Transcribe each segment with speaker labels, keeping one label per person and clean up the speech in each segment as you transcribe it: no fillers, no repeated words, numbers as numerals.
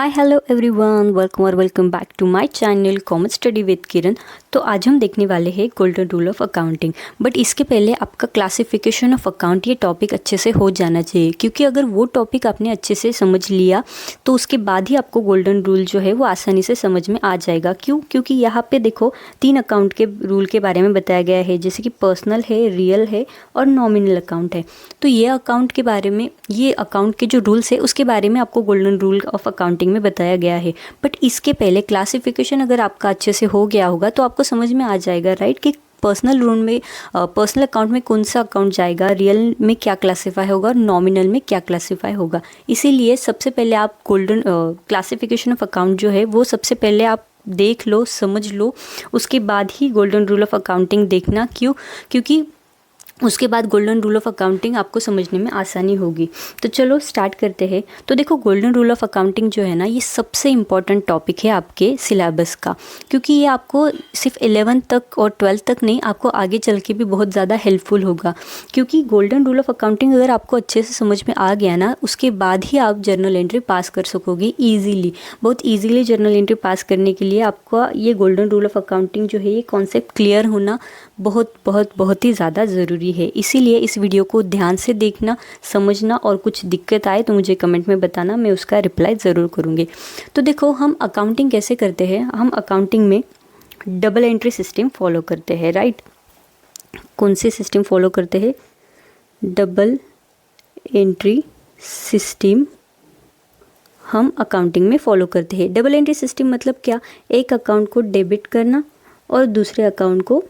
Speaker 1: Hi hello everyone, welcome back to my channel commerce study with Kiran. तो आज हम देखने वाले हैं golden rule of accounting. But इसके पहले आपका क्लासिफिकेशन ऑफ अकाउंट ये टॉपिक अच्छे से हो जाना चाहिए, क्योंकि अगर वो टॉपिक आपने अच्छे से समझ लिया तो उसके बाद ही आपको गोल्डन रूल जो है वो आसानी से समझ में आ जाएगा। क्यों? क्योंकि यहाँ पे देखो 3 अकाउंट के रूल के बारे में बताया गया है, जैसे कि पर्सनल है, रियल है और नॉमिनल अकाउंट है। तो ये अकाउंट के बारे में, ये अकाउंट के जो रूल्स है उसके बारे में आपको गोल्डन रूल ऑफ अकाउंटिंग में बताया गया है। बट इसके पहले क्लासिफिकेशन अगर आपका अच्छे से हो गया होगा तो आपको समझ में आ जाएगा, राइट, कि पर्सनल रूल में पर्सनल अकाउंट में कौन सा अकाउंट जाएगा, रियल में क्या क्लासीफाई होगा और नॉमिनल में क्या क्लासीफाई होगा। इसीलिए सबसे पहले आप गोल्डन क्लासिफिकेशन ऑफ अकाउंट जो है वो सबसे पहले आप देख लो, समझ लो, उसके बाद ही गोल्डन रूल ऑफ अकाउंटिंग देखना। क्यों? क्योंकि उसके बाद गोल्डन रूल ऑफ अकाउंटिंग आपको समझने में आसानी होगी। तो चलो स्टार्ट करते हैं। तो देखो, गोल्डन रूल ऑफ अकाउंटिंग जो है ना, ये सबसे इम्पॉर्टेंट टॉपिक है आपके सिलेबस का, क्योंकि ये आपको सिर्फ 11th तक और 12th तक नहीं, आपको आगे चल के भी बहुत ज़्यादा हेल्पफुल होगा। क्योंकि गोल्डन रूल ऑफ अकाउंटिंग अगर आपको अच्छे से समझ में आ गया ना, उसके बाद ही आप जर्नल एंट्री पास कर सकोगे ईजीली। बहुत ईजीली जर्नल एंट्री पास करने के लिए आपका ये गोल्डन रूल ऑफ अकाउंटिंग जो है, ये कॉन्सेप्ट क्लियर होना बहुत बहुत बहुत ही ज़्यादा ज़रूरी है। इसीलिए इस वीडियो को ध्यान से देखना, समझना, और कुछ दिक्कत आए तो मुझे कमेंट में बताना, मैं उसका रिप्लाई ज़रूर करूँगी। तो देखो, हम अकाउंटिंग कैसे करते हैं। हम अकाउंटिंग में डबल एंट्री सिस्टम फॉलो करते हैं, राइट। कौन से सिस्टम फॉलो करते हैं? डबल एंट्री सिस्टम हम अकाउंटिंग में फॉलो करते हैं। डबल एंट्री सिस्टम मतलब क्या? एक अकाउंट को डेबिट करना और दूसरे अकाउंट को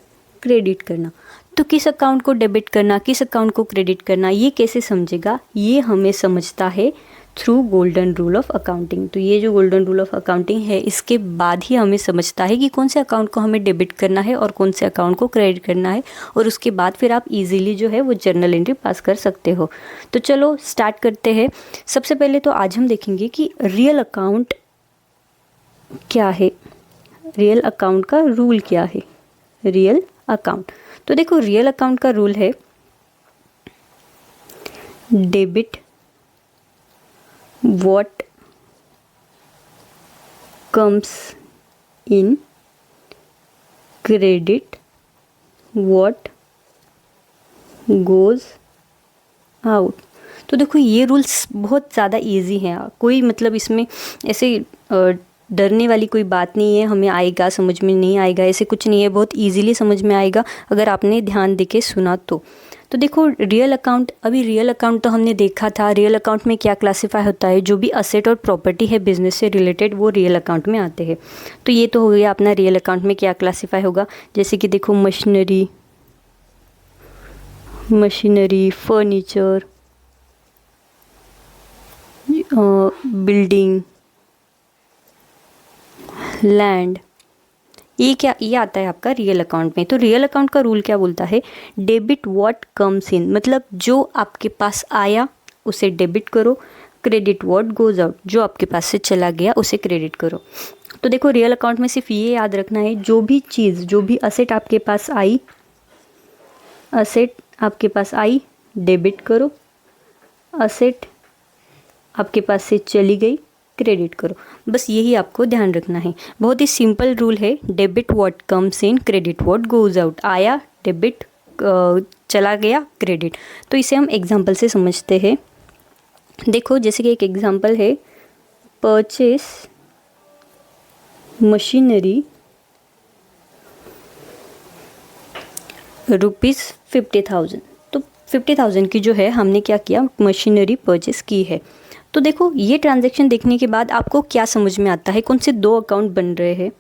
Speaker 1: क्रेडिट करना। तो किस अकाउंट को डेबिट करना, किस अकाउंट को क्रेडिट करना, ये कैसे समझेगा? ये हमें समझता है through golden rule of accounting. तो ये जो गोल्डन रूल ऑफ अकाउंटिंग है, इसके बाद ही हमें समझता है कि कौन से अकाउंट को हमें डेबिट करना है और कौन से अकाउंट को क्रेडिट करना है, और उसके बाद फिर आप इजीली जो है वो जर्नल एंट्री पास कर सकते हो। तो चलो स्टार्ट करते हैं। सबसे पहले तो आज हम देखेंगे कि रियल अकाउंट क्या है, रियल अकाउंट का रूल क्या है। रियल अकाउंट, तो देखो, रियल अकाउंट का रूल है debit what comes in, credit what goes out. तो देखो, ये रूल्स बहुत ज़्यादा इजी हैं, कोई मतलब इसमें ऐसे डरने वाली कोई बात नहीं है, हमें आएगा समझ में नहीं आएगा, ऐसे कुछ नहीं है, बहुत इजीली समझ में आएगा अगर आपने ध्यान देके सुना तो देखो, रियल अकाउंट, अभी रियल अकाउंट तो हमने देखा था। रियल अकाउंट में क्या क्लासीफाई होता है? जो भी असेट और प्रॉपर्टी है बिजनेस से रिलेटेड, वो रियल अकाउंट में आते हैं। तो ये तो हो गया अपना रियल अकाउंट में क्या क्लासीफाई होगा। जैसे कि देखो, मशीनरी, फर्नीचर, बिल्डिंग, लैंड, ये आता है आपका रियल अकाउंट में। तो रियल अकाउंट का रूल क्या बोलता है? डेबिट व्हाट कम्स इन, मतलब जो आपके पास आया उसे डेबिट करो। क्रेडिट व्हाट गोज आउट, जो आपके पास से चला गया उसे क्रेडिट करो। तो देखो, रियल अकाउंट में सिर्फ ये याद रखना है, जो भी चीज़, जो भी असेट आपके पास आई डेबिट करो, असेट आपके पास से चली गई क्रेडिट करो। बस यही आपको ध्यान रखना है। बहुत ही सिंपल रूल है, debit what comes in, credit what goes out. आया डेबिट, चला गया क्रेडिट। तो इसे हम एग्जांपल से समझते हैं। देखो, जैसे कि एक एग्जांपल है, परचेस मशीनरी ₹50,000। तो 50,000 की जो है हमने क्या किया, मशीनरी परचेस की है। तो देखो, ये ट्रांजैक्शन देखने के बाद आपको क्या समझ में आता है? कौन से 2 अकाउंट बन रहे हैं?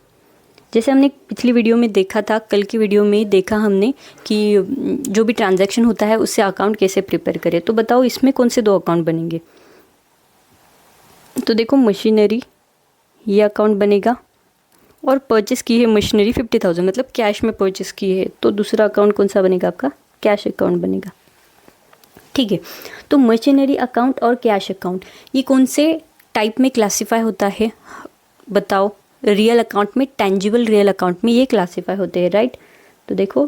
Speaker 1: जैसे हमने पिछली वीडियो में देखा था, कल की वीडियो में देखा हमने कि जो भी ट्रांजैक्शन होता है उससे अकाउंट कैसे प्रिपेयर करें। तो बताओ, इसमें कौन से 2 अकाउंट बनेंगे? तो देखो, मशीनरी ये अकाउंट बनेगा, और परचेस की है मशीनरी 50,000, मतलब कैश में परचेस की है। तो दूसरा अकाउंट कौन सा बनेगा? आपका कैश अकाउंट बनेगा। ठीक है। तो मशीनरी अकाउंट और कैश अकाउंट, ये कौन से टाइप में क्लासीफाई होता है? बताओ। रियल अकाउंट में, टेंजिबल रियल अकाउंट में ये क्लासीफाई होते हैं, राइट। तो देखो,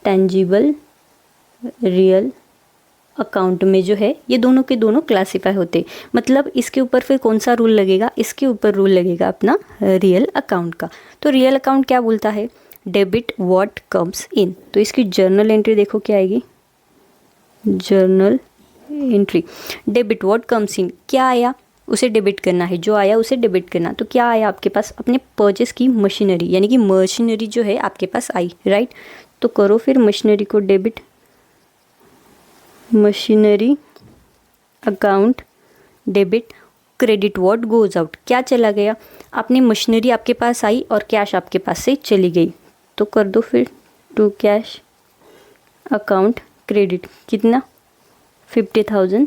Speaker 1: टेंजिबल रियल अकाउंट में जो है ये दोनों के दोनों क्लासीफाई होते। मतलब इसके ऊपर फिर कौन सा रूल लगेगा, इसके ऊपर रूल लगेगा अपना रियल अकाउंट का। तो रियल अकाउंट क्या बोलता है, डेबिट व्हाट कम्स इन। तो इसकी जर्नल एंट्री देखो क्या आएगी, journal entry debit what comes इन, क्या आया उसे डेबिट करना है, जो आया उसे डेबिट करना। तो क्या आया आपके पास, अपने परचेस की मशीनरी, यानी कि मशीनरी जो है आपके पास आई, राइट। तो करो फिर मशीनरी को debit, machinery account debit. Credit what goes out, क्या चला गया, आपने मशीनरी आपके पास आई और कैश आपके पास से चली गई। तो कर दो फिर टू कैश अकाउंट क्रेडिट, कितना 50,000।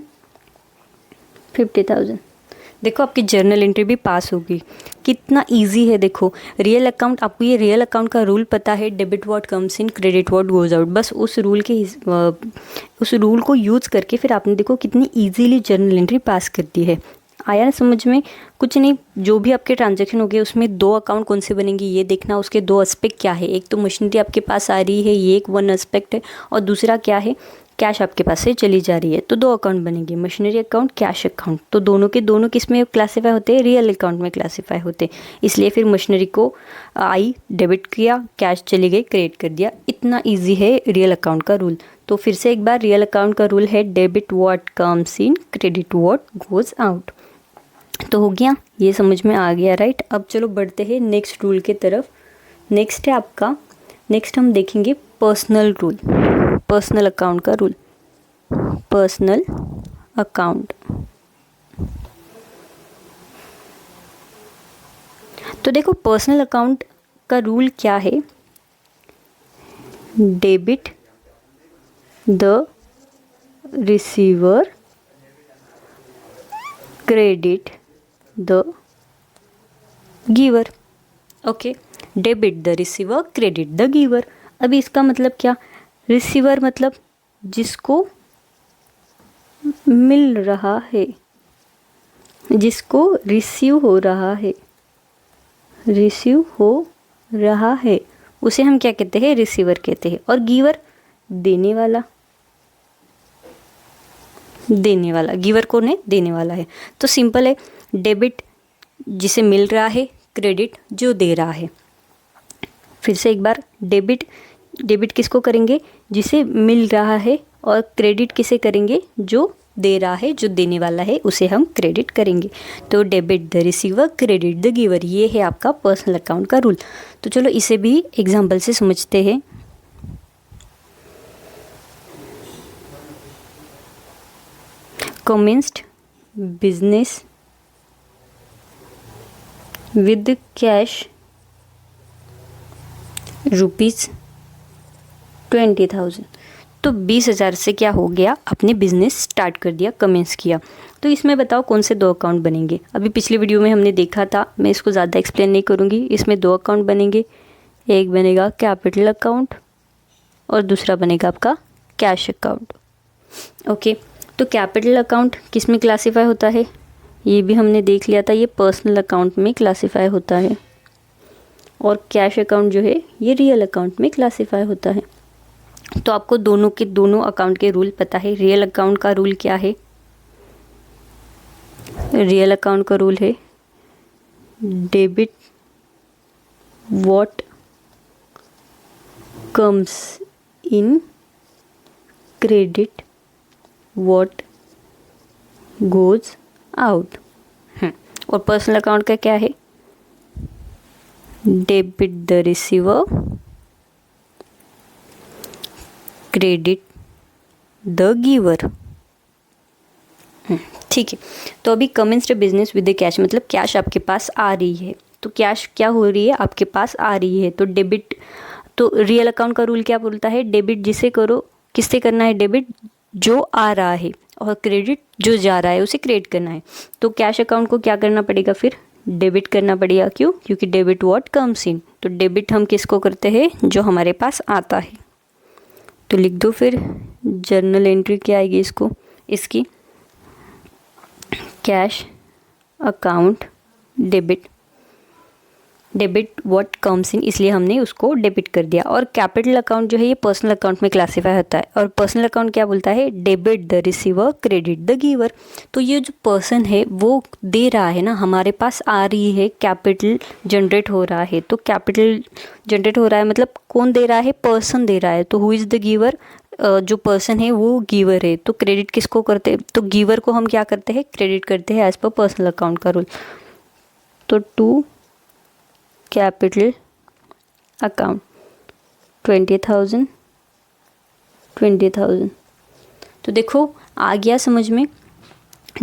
Speaker 1: देखो आपकी जर्नल एंट्री भी पास होगी, कितना इजी है। देखो रियल अकाउंट, आपको ये रियल अकाउंट का रूल पता है, debit what comes in credit what goes out. बस उस रूल को यूज़ करके फिर आपने देखो कितनी इजीली जर्नल एंट्री पास कर दी है। आया ना समझ में, कुछ नहीं, जो भी आपके ट्रांजैक्शन हो गए उसमें दो अकाउंट कौन से बनेंगे ये देखना, उसके दो एस्पेक्ट क्या है, एक तो मशीनरी आपके पास आ रही है, ये एक वन एस्पेक्ट है, और दूसरा क्या है, कैश आपके पास से चली जा रही है। तो दो अकाउंट बनेंगे, मशीनरी अकाउंट, कैश अकाउंट। तो दोनों के दोनों किस में क्लासीफाई होते हैं, रियल अकाउंट में क्लासीफाई होते हैं। इसलिए फिर मशीनरी को आई डेबिट किया, कैश चली गई क्रेडिट कर दिया। इतना इजी है रियल अकाउंट का रूल। तो फिर से एक बार, रियल अकाउंट का रूल है debit what comes in credit what goes out. तो हो गया, ये समझ में आ गया, राइट। अब चलो बढ़ते हैं नेक्स्ट रूल के तरफ। नेक्स्ट है आपका, नेक्स्ट हम देखेंगे पर्सनल रूल, पर्सनल अकाउंट का रूल, पर्सनल अकाउंट। तो देखो पर्सनल अकाउंट का रूल क्या है, debit the receiver credit the giver. Okay, debit the receiver credit the giver. अभी इसका मतलब क्या, रिसीवर मतलब जिसको मिल रहा है, जिसको रिसीव हो रहा है, रिसीव हो रहा है उसे हम क्या कहते हैं, रिसीवर कहते हैं। और गिवर देने वाला, देने वाला, गिवर कौन है, देने वाला है। तो सिंपल है, डेबिट जिसे मिल रहा है, क्रेडिट जो दे रहा है। फिर से एक बार, डेबिट, डेबिट किसको करेंगे, जिसे मिल रहा है, और क्रेडिट किसे करेंगे, जो दे रहा है, जो देने वाला है उसे हम क्रेडिट करेंगे। तो debit the receiver credit the giver, ये है आपका पर्सनल अकाउंट का रूल। तो चलो इसे भी एग्जाम्पल से समझते हैं। commenced business with cash ₹20,000। तो 20,000 से क्या हो गया, आपने बिजनेस स्टार्ट कर दिया, कमेंस किया। तो इसमें बताओ कौन से दो अकाउंट बनेंगे। अभी पिछली वीडियो में हमने देखा था, मैं इसको ज़्यादा एक्सप्लेन नहीं करूँगी। इसमें दो अकाउंट बनेंगे, एक बनेगा कैपिटल अकाउंट और दूसरा बनेगा आपका कैश अकाउंट। ओके, तो कैपिटल अकाउंट किस में क्लासीफाई होता है, ये भी हमने देख लिया था, ये पर्सनल अकाउंट में क्लासीफाई होता है। और कैश अकाउंट जो है ये रियल अकाउंट में क्लासीफाई होता है। तो आपको दोनों के दोनों अकाउंट के रूल पता है। रियल अकाउंट का रूल क्या है, रियल अकाउंट का रूल है debit what comes in credit what goes out. और पर्सनल अकाउंट का क्या है, debit the receiver credit the giver. ठीक है, तो अभी commenced business with the cash, मतलब कैश आपके पास आ रही है। तो कैश क्या हो रही है, आपके पास आ रही है। तो डेबिट, तो रियल अकाउंट का रूल क्या बोलता है, डेबिट जिसे करो, किससे करना है, डेबिट जो आ रहा है, और क्रेडिट जो जा रहा है उसे क्रेडिट करना है। तो कैश अकाउंट को क्या करना पड़ेगा, फिर डेबिट करना पड़ेगा। क्यों, क्योंकि डेबिट व्हाट कम्स इन। तो डेबिट हम किसको करते हैं, जो हमारे पास आता है। तो लिख दो फिर, जर्नल एंट्री क्या आएगी इसको, इसकी cash account debit debit what comes इन, इसलिए हमने उसको डेबिट कर दिया। और कैपिटल अकाउंट जो है ये पर्सनल अकाउंट में क्लासीफाई होता है। और पर्सनल अकाउंट क्या बोलता है, debit the receiver credit the giver. तो ये जो पर्सन है वो दे रहा है ना, हमारे पास आ रही है, कैपिटल जनरेट हो रहा है। तो कैपिटल जनरेट हो रहा है मतलब कौन दे रहा है, पर्सन दे रहा है। तो हु इज़ द गिवर, जो पर्सन है वो गिवर है। तो क्रेडिट किसको करते हैं, तो गिवर को हम क्या करते हैं, क्रेडिट करते हैं एज पर पर्सनल अकाउंट का रूल। तो टू कैपिटल अकाउंट 20,000 20,000। तो देखो आ गया समझ में।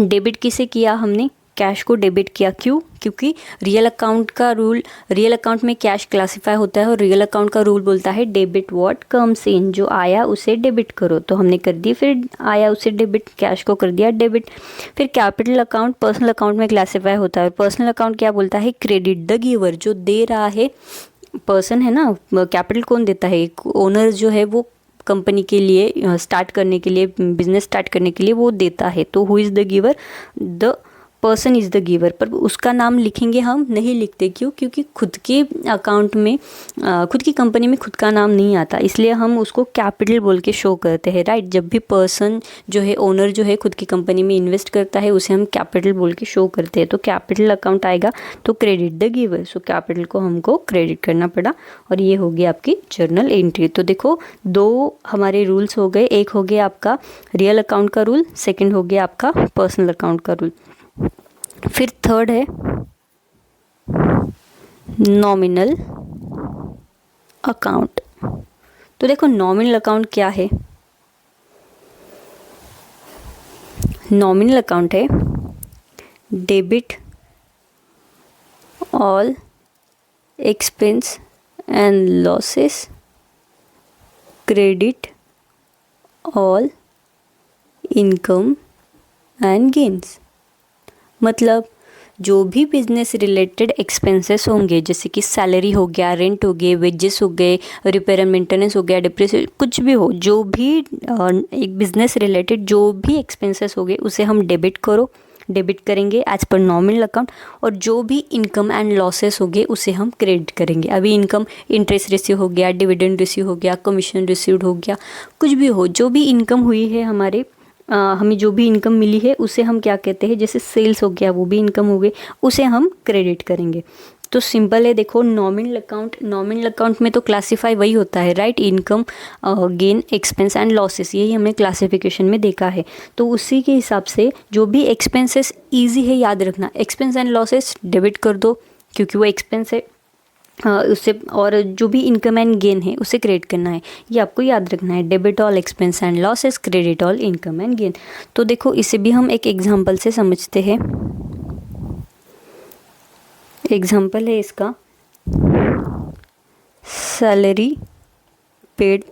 Speaker 1: डेबिट किसे किया हमने, कैश को डेबिट किया। क्यों, क्योंकि रियल अकाउंट का रूल, रियल अकाउंट में कैश क्लासिफाई होता है और रियल अकाउंट का रूल बोलता है डेबिट व्हाट कम्स इन, जो आया उसे डेबिट करो। तो हमने कर दी, फिर आया उसे डेबिट, कैश को कर दिया डेबिट। फिर कैपिटल अकाउंट पर्सनल अकाउंट में क्लासिफाई होता है। पर्सनल अकाउंट क्या बोलता है, क्रेडिट द गिवर, जो दे रहा है पर्सन है ना। कैपिटल कौन देता है, ओनर जो है वो कंपनी के लिए स्टार्ट करने के लिए, बिजनेस स्टार्ट करने के लिए वो देता है। तो who is the giver, the person is the giver. पर उसका नाम लिखेंगे हम नहीं लिखते, क्यों, क्योंकि खुद के अकाउंट में खुद की कंपनी में खुद का नाम नहीं आता, इसलिए हम उसको कैपिटल बोल के शो करते हैं, राइट। जब भी पर्सन जो है, ओनर जो है, खुद की कंपनी में इन्वेस्ट करता है उसे हम कैपिटल बोल के शो करते हैं। तो कैपिटल अकाउंट आएगा तो credit the giver. So capital को हमको क्रेडिट करना पड़ा और ये हो गया आपकी जर्नल एंट्री। तो देखो दो हमारे रूल्स हो गए, एक हो गया आपका रियल अकाउंट का रूल, सेकेंड हो गया आपका पर्सनल अकाउंट का रूल। फिर थर्ड है नॉमिनल अकाउंट। तो देखो नॉमिनल अकाउंट क्या है, नॉमिनल अकाउंट है debit all expense and losses, credit all income and gains. मतलब जो भी बिजनेस रिलेटेड एक्सपेंसेस होंगे, जैसे कि सैलरी हो गया, रेंट हो गए, वेजेस हो गए, रिपेयर एंड मेंटेनेंस हो गया, डिप्रेसिएशन, कुछ भी हो, जो भी एक बिजनेस रिलेटेड जो भी एक्सपेंसेस हो गए उसे हम डेबिट करेंगे एज पर नॉमिनल अकाउंट। और जो भी इनकम एंड लॉसेस हो गए उसे हम क्रेडिट करेंगे। अभी इनकम इंटरेस्ट रिसीव हो गया, डिविडेंड रिसीव हो गया, कमीशन रिसीव्ड हो गया, कुछ भी हो, जो भी इनकम हुई है हमारे, हमें जो भी इनकम मिली है उसे हम क्या कहते हैं, जैसे सेल्स हो गया वो भी इनकम हो गई, उसे हम क्रेडिट करेंगे। तो सिंपल है, देखो नॉमिनल अकाउंट में तो क्लासीफाई वही होता है, right, income, gain, expense and losses, यही हमने क्लासिफिकेशन में देखा है। तो उसी के हिसाब से जो भी एक्सपेंसेस, ईजी है याद रखना, एक्सपेंस एंड लॉसेस डेबिट कर दो क्योंकि वो एक्सपेंस है उससे, और जो भी इनकम एंड गेन है उसे क्रेडिट करना है, ये आपको याद रखना है। Debit all expense and losses, credit all income and gain. तो देखो इसे भी हम एक एग्जांपल से समझते हैं। एग्जांपल है इसका, सैलरी पेड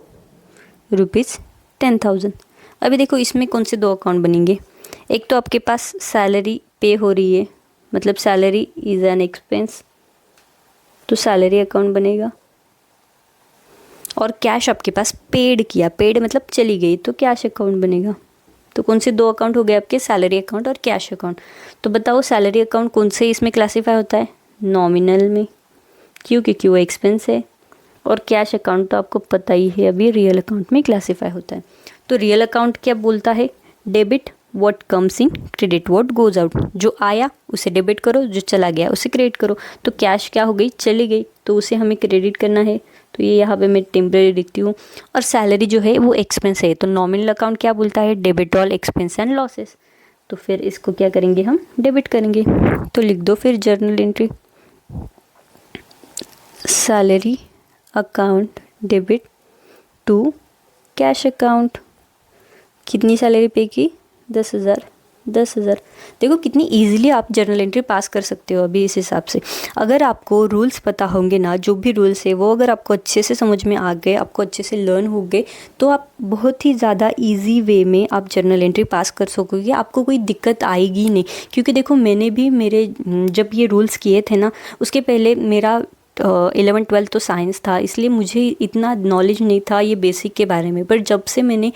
Speaker 1: ₹10,000। अभी देखो इसमें कौन से दो अकाउंट बनेंगे, एक तो आपके पास सैलरी पे हो रही है, मतलब सैलरी इज़ एन एक्सपेंस, तो सैलरी अकाउंट बनेगा। और कैश आपके पास पेड किया, पेड मतलब चली गई, तो कैश अकाउंट बनेगा। तो कौन से दो अकाउंट हो गए आपके, सैलरी अकाउंट और कैश अकाउंट। तो बताओ सैलरी अकाउंट कौन से इसमें क्लासीफाई होता है, नॉमिनल में, क्योंकि वो एक्सपेंस है। और कैश अकाउंट तो आपको पता ही है, अभी रियल अकाउंट में क्लासीफाई होता है। तो रियल अकाउंट क्या बोलता है, debit what comes in, credit what goes out. जो आया उसे डेबिट करो, जो चला गया उसे क्रेडिट करो। तो कैश क्या हो गई, चली गई, तो उसे हमें क्रेडिट करना है। तो ये यहाँ पे मैं टेम्परेरी लिखती हूँ। और सैलरी जो है वो एक्सपेंस है, तो नॉमिनल अकाउंट क्या बोलता है, debit all expense and losses. तो फिर इसको क्या करेंगे, हम डेबिट करेंगे। तो लिख दो फिर journal entry, salary account debit to cash account. कितनी सैलरी पे की, 10,000। देखो कितनी इजीली आप जर्नल एंट्री पास कर सकते हो अभी इस हिसाब से। अगर आपको रूल्स पता होंगे ना, जो भी रूल्स है वो अगर आपको अच्छे से समझ में आ गए, आपको अच्छे से लर्न हो गए, तो आप बहुत ही ज़्यादा इजी वे में आप जर्नल एंट्री पास कर सकोगे, आपको कोई दिक्कत आएगी नहीं। क्योंकि देखो मैंने भी जब ये रूल्स किए थे ना, उसके पहले मेरा 11 12 तो साइंस था, इसलिए मुझे इतना नॉलेज नहीं था ये बेसिक के बारे में। पर जब से मैंने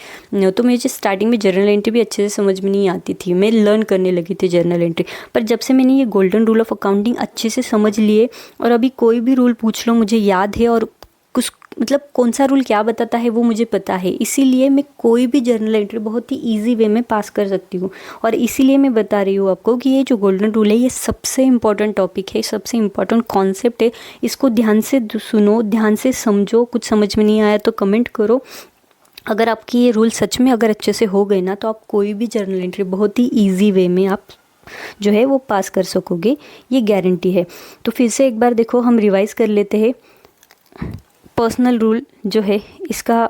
Speaker 1: तो मुझे स्टार्टिंग में जर्नल एंट्री भी अच्छे से समझ में नहीं आती थी, मैं लर्न करने लगी थी जर्नल एंट्री। पर जब से मैंने ये गोल्डन रूल ऑफ अकाउंटिंग अच्छे से समझ लिए, और अभी कोई भी रूल पूछ लो मुझे याद है, और कुछ मतलब कौन सा रूल क्या बताता है वो मुझे पता है, इसीलिए मैं कोई भी जर्नल एंट्री बहुत ही इजी वे में पास कर सकती हूँ। और इसीलिए मैं बता रही हूँ आपको कि ये जो गोल्डन रूल है ये सबसे इम्पॉर्टेंट टॉपिक है, सबसे इम्पॉर्टेंट कॉन्सेप्ट है। इसको ध्यान से सुनो, ध्यान से समझो। कुछ समझ में नहीं आया तो कमेंट करो। अगर आपकी ये रूल सच में अगर अच्छे से हो गए ना, तो आप कोई भी जर्नल एंट्री बहुत ही ईजी वे में आप जो है वो पास कर सकोगे, ये गारंटी है। तो फिर से एक बार देखो, हम रिवाइज कर लेते हैं। पर्सनल रूल जो है इसका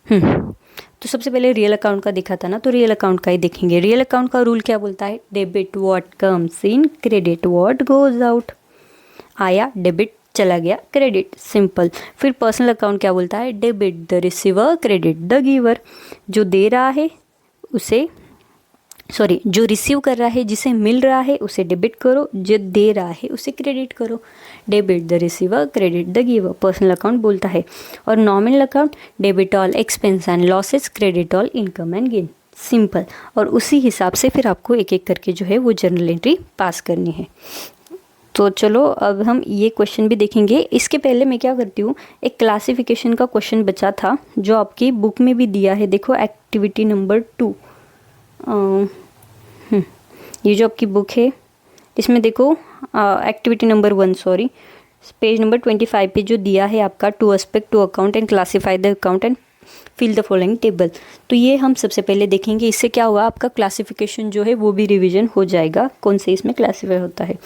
Speaker 1: तो सबसे पहले रियल अकाउंट का देखा था ना, तो रियल अकाउंट का ही देखेंगे। रियल अकाउंट का रूल क्या बोलता है? Debit what comes in, credit what goes out. आया डेबिट, चला गया क्रेडिट, सिंपल। फिर पर्सनल अकाउंट क्या बोलता है? Debit the receiver, credit the giver. जो दे रहा है उसे, सॉरी, जो रिसीव कर रहा है, जिसे मिल रहा है उसे डेबिट करो, जो दे रहा है उसे क्रेडिट करो। Debit the receiver, credit the giver, personal account बोलता है। और nominal account, debit all expense and losses, credit all income and gain, simple. और उसी हिसाब से फिर आपको एक एक करके जो है वो जर्नल एंट्री पास करनी है। तो चलो अब हम ये क्वेश्चन भी देखेंगे। इसके पहले मैं क्या करती हूँ, एक क्लासिफिकेशन का क्वेश्चन बचा था जो आपकी बुक में भी दिया है। देखो एक्टिविटी नंबर 2, ये जो आपकी बुक है इसमें देखो activity number 1, sorry, page number 25 पे जो दिया है आपका, two aspect to account and classify the account and fill the following table. तो ये हम सबसे पहले देखेंगे। इससे क्या हुआ, आपका क्लासिफिकेशन जो है वो भी रिवीजन हो जाएगा, कौन से इसमें क्लासीफाई होता है।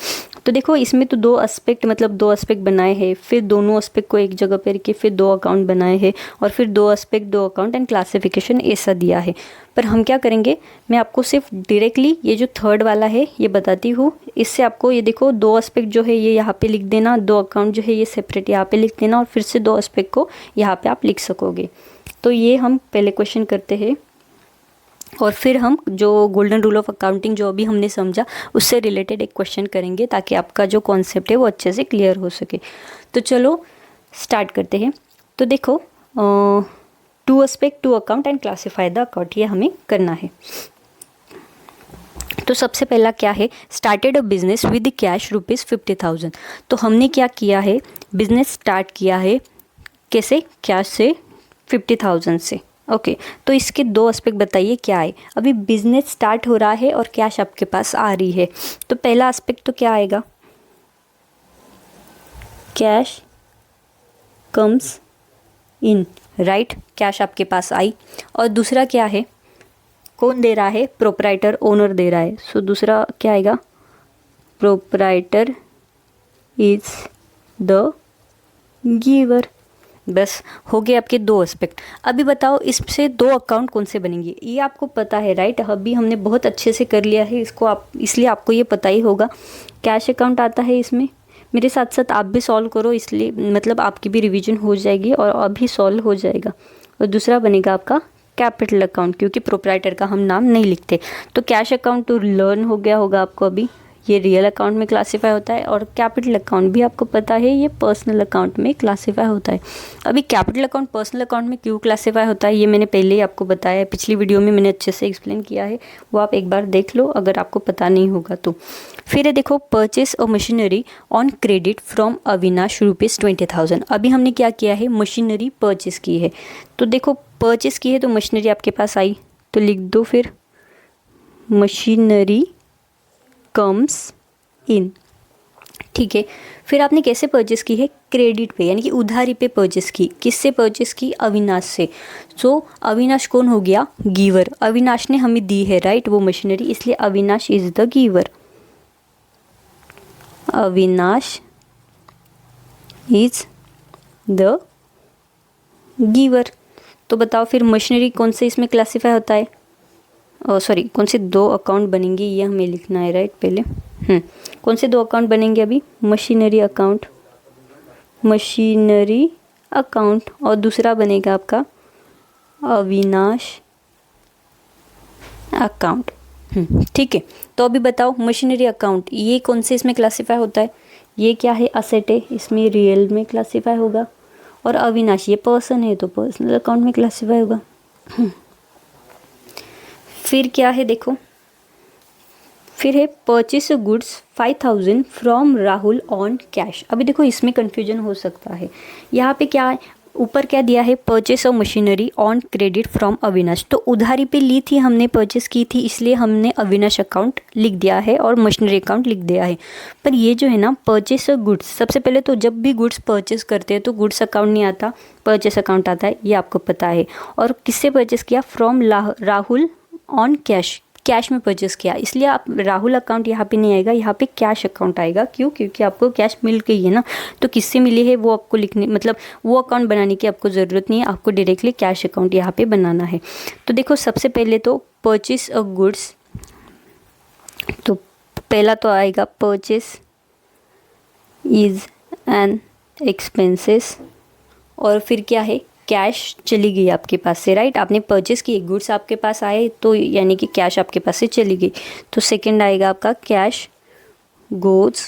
Speaker 1: तो देखो इसमें तो 2 एस्पेक्ट, मतलब 2 एस्पेक्ट बनाए हैं, फिर दोनों एस्पेक्ट को एक जगह पर रखे, फिर 2 अकाउंट बनाए हैं, और फिर 2 एस्पेक्ट 2 अकाउंट एंड क्लासिफिकेशन ऐसा दिया है। पर हम क्या करेंगे, मैं आपको सिर्फ डायरेक्टली ये जो थर्ड वाला है ये बताती हूँ। इससे आपको ये देखो 2 एस्पेक्ट जो है ये यहाँ पे लिख देना, 2 अकाउंट जो है ये सेपरेट यहाँ पे लिख देना, और फिर से 2 एस्पेक्ट को यहाँ पे आप लिख सकोगे। तो ये हम पहले क्वेश्चन करते हैं, और फिर हम जो गोल्डन रूल ऑफ अकाउंटिंग जो अभी हमने समझा उससे रिलेटेड एक क्वेश्चन करेंगे, ताकि आपका जो कॉन्सेप्ट है वो अच्छे से क्लियर हो सके। तो चलो स्टार्ट करते हैं। तो देखो two aspect to account and classify the account, ये हमें करना है। तो सबसे पहला क्या है, started a business with cash ₹50,000। तो हमने क्या किया है, बिजनेस स्टार्ट किया है कैसे, कैश से 50,000 से। ओके तो इसके 2 एस्पेक्ट बताइए क्या है। अभी बिजनेस स्टार्ट हो रहा है और कैश आपके पास आ रही है, तो पहला एस्पेक्ट तो क्या आएगा, cash comes in, right, cash आपके पास आई। और दूसरा क्या है, कौन दे रहा है, प्रोप्राइटर, ओनर दे रहा है। सो दूसरा क्या आएगा, प्रोप्राइटर इज द गिवर। बस हो गए आपके 2 एस्पेक्ट। अभी बताओ इससे 2 अकाउंट कौन से बनेंगे, ये आपको पता है राइट। अभी हमने बहुत अच्छे से कर लिया है इसको, आप इसलिए आपको ये पता ही होगा। कैश अकाउंट आता है इसमें, मेरे साथ साथ आप भी सॉल्व करो, इसलिए मतलब आपकी भी रिवीजन हो जाएगी और अभी सॉल्व हो जाएगा। और दूसरा बनेगा आपका कैपिटल अकाउंट, क्योंकि प्रोप्राइटर का हम नाम नहीं लिखते। तो कैश अकाउंट तो लर्न हो गया होगा आपको अभी, ये रियल अकाउंट में क्लासीफाई होता है। और कैपिटल अकाउंट भी आपको पता है ये पर्सनल अकाउंट में क्लासीफाई होता है। अभी कैपिटल अकाउंट पर्सनल अकाउंट में क्यों क्लासीफाई होता है ये मैंने पहले ही आपको बताया है, पिछली वीडियो में मैंने अच्छे से एक्सप्लेन किया है, वो आप एक बार देख लो अगर आपको पता नहीं होगा तो। फिर है देखो purchase a machinery on credit from Avinash ₹20,000। अभी हमने क्या किया है, मशीनरी परचेस की है। तो देखो परचेस की है तो मशीनरी आपके पास आई, तो लिख दो फिर मशीनरी कम्स इन, ठीक है। फिर आपने कैसे परचेस की है, क्रेडिट पे, यानी कि उधारी पे परचेस की। किससे परचेस की, अविनाश से। सो अविनाश कौन हो गया, गिवर। अविनाश ने हमें दी है राइट वो मशीनरी, इसलिए Avinash is the giver. Avinash is the giver. तो बताओ फिर मशीनरी कौन से इसमें क्लासीफाई होता है, सॉरी कौन से 2 अकाउंट बनेंगे ये हमें लिखना है राइट पहले। कौन से 2 अकाउंट बनेंगे अभी, मशीनरी अकाउंट, मशीनरी अकाउंट, और दूसरा बनेगा आपका अविनाश अकाउंट। ठीक है, तो अभी बताओ मशीनरी अकाउंट ये कौन से इसमें क्लासीफाई होता है, ये क्या है, असेट है, इसमें रियल में क्लासीफाई होगा। और अविनाश ये पर्सन है तो पर्सनल अकाउंट में क्लासीफाई होगा। फिर क्या है देखो, फिर है purchase goods 5000 from Rahul on cash. अभी देखो इसमें कन्फ्यूजन हो सकता है, यहाँ पे क्या है, ऊपर क्या दिया है, purchase of machinery on credit from Avinash. तो उधारी पे ली थी हमने, परचेस की थी, इसलिए हमने अविनाश अकाउंट लिख दिया है और मशीनरी अकाउंट लिख दिया है। पर ये जो है ना परचेस ऑफ गुड्स, सबसे पहले तो जब भी गुड्स परचेस करते हैं तो गुड्स अकाउंट नहीं आता, परचेस अकाउंट आता है, ये आपको पता है। और किससे परचेस किया, from Rahul on cash, cash में परचेस किया, इसलिए आप राहुल अकाउंट यहाँ पे नहीं आएगा, यहाँ पे कैश अकाउंट आएगा। क्यों, क्योंकि आपको कैश मिल गई है ना, तो किससे मिली है वो आपको लिखने, मतलब वो अकाउंट बनाने की आपको ज़रूरत नहीं है, आपको डायरेक्टली कैश अकाउंट यहाँ पे बनाना है। तो देखो सबसे पहले तो परचेस ऑफ गुड्स, तो पहला तो आएगा परचेस इज़ एन एक्सपेंसेस, और फिर क्या है, कैश चली गई आपके पास से, राइट, आपने परचेस की, गुड्स आपके पास आए तो यानी कि कैश आपके पास से चली गई। तो सेकंड आएगा आपका कैश गोज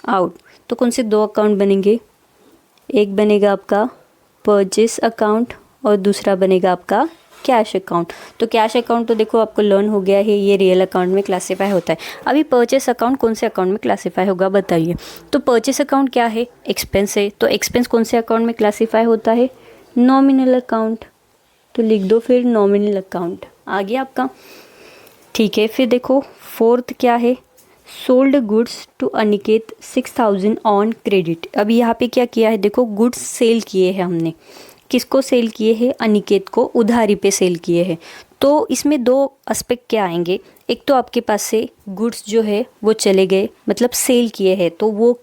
Speaker 1: आउट। तो कौन से दो अकाउंट बनेंगे, एक बनेगा आपका परचेस अकाउंट और दूसरा बनेगा आपका कैश अकाउंट। तो कैश अकाउंट तो देखो आपको लर्न हो गया है, ये रियल अकाउंट में क्लासीफाई होता है। अभी परचेस अकाउंट कौन से अकाउंट में क्लासीफाई होगा बताइए। तो परचेस अकाउंट क्या है, एक्सपेंस है, तो एक्सपेंस कौन से अकाउंट में क्लासीफाई होता है, नॉमिनल अकाउंट। तो लिख दो फिर नॉमिनल अकाउंट, आ गया आपका, ठीक है। फिर देखो फोर्थ क्या है, sold goods to Aniket 6000 on credit. अभी यहाँ पे क्या किया है, देखो गुड्स सेल किए हैं हमने, किसको सेल किए हैं, अनिकेत को उधारी पे सेल किए हैं। तो इसमें दो एस्पेक्ट क्या आएंगे, एक तो आपके पास से गुड्स जो है वो चले गए, मतलब सेल किए हैं, तो वो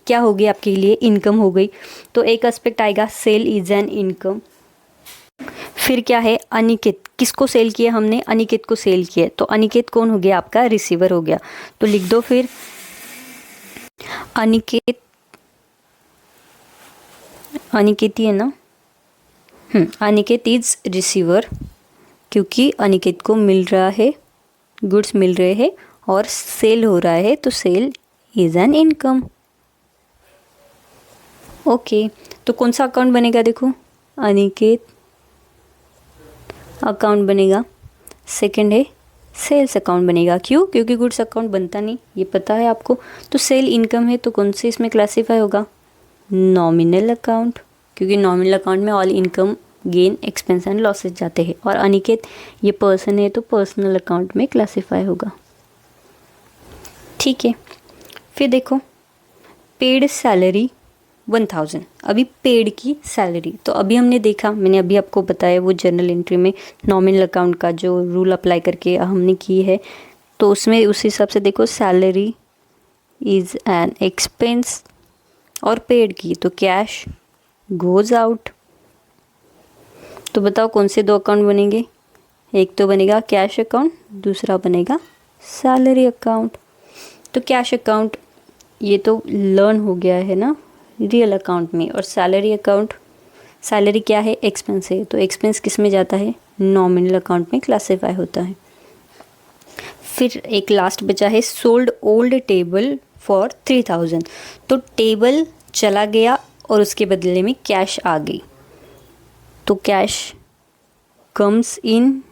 Speaker 1: क्या हो गई आपके लिए, इनकम हो गई। तो एक एस्पेक्ट आएगा सेल इज एन इनकम। फिर क्या है, अनिकेत, किसको सेल किया हमने, अनिकेत को सेल किया, तो अनिकेत कौन हो गया, आपका रिसीवर हो गया। तो लिख दो फिर अनिकेत, अनिकेत ही है ना, अनिकेत इज रिसीवर, क्योंकि अनिकेत को मिल रहा है, गुड्स मिल रहे हैं और सेल हो रहा है, तो sale is an income. Okay, तो कौन सा अकाउंट बनेगा, देखो अनिकेत अकाउंट बनेगा, सेकंड है सेल्स अकाउंट बनेगा। क्यों, क्योंकि गुड्स अकाउंट बनता नहीं, ये पता है आपको। तो सेल इनकम है, तो कौन से इसमें क्लासीफाई होगा, नॉमिनल अकाउंट, क्योंकि नॉमिनल अकाउंट में all income gain expense and losses जाते हैं। और अनिकेत ये पर्सन है, तो पर्सनल अकाउंट में क्लासीफाई होगा, ठीक है। फिर देखो पेड सैलरी 1000, अभी पेड की सैलरी, तो अभी हमने देखा, मैंने अभी आपको बताया वो जर्नल एंट्री में नॉमिनल अकाउंट का जो रूल अप्लाई करके हमने की है, तो उसमें उस हिसाब से देखो सैलरी इज़ एन एक्सपेंस और पेड की, तो कैश गोज आउट। तो बताओ कौन से दो अकाउंट बनेंगे, एक तो बनेगा कैश अकाउंट, दूसरा बनेगा सैलरी अकाउंट। तो कैश अकाउंट ये तो लर्न हो गया है ना रियल अकाउंट में, और सैलरी अकाउंट, सैलरी क्या है, एक्सपेंस है, तो एक्सपेंस किस में जाता है, नॉमिनल अकाउंट में क्लासीफाई होता है। फिर एक लास्ट बचा है सोल्ड ओल्ड टेबल फॉर 3000, तो टेबल चला गया और उसके बदले में कैश आ गई, तो कैश कम्स इन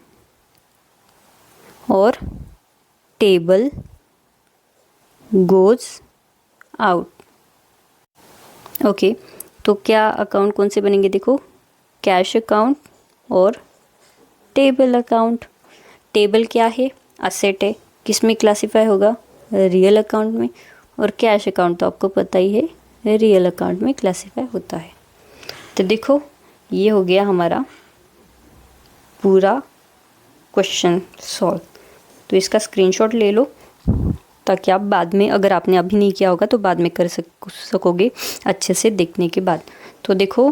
Speaker 1: और टेबल गोज आउट। ओके, तो क्या अकाउंट कौन से बनेंगे, देखो कैश अकाउंट और टेबल अकाउंट। टेबल क्या है, असेट है, किस में क्लासीफाई होगा, रियल अकाउंट में, और कैश अकाउंट तो आपको पता ही है रियल अकाउंट में क्लासीफाई होता है। तो देखो ये हो गया हमारा पूरा क्वेश्चन सॉल्व। तो इसका स्क्रीनशॉट ले लो, ताकि आप बाद में, अगर आपने अभी नहीं किया होगा तो बाद में कर सकोगे अच्छे से देखने के बाद। तो देखो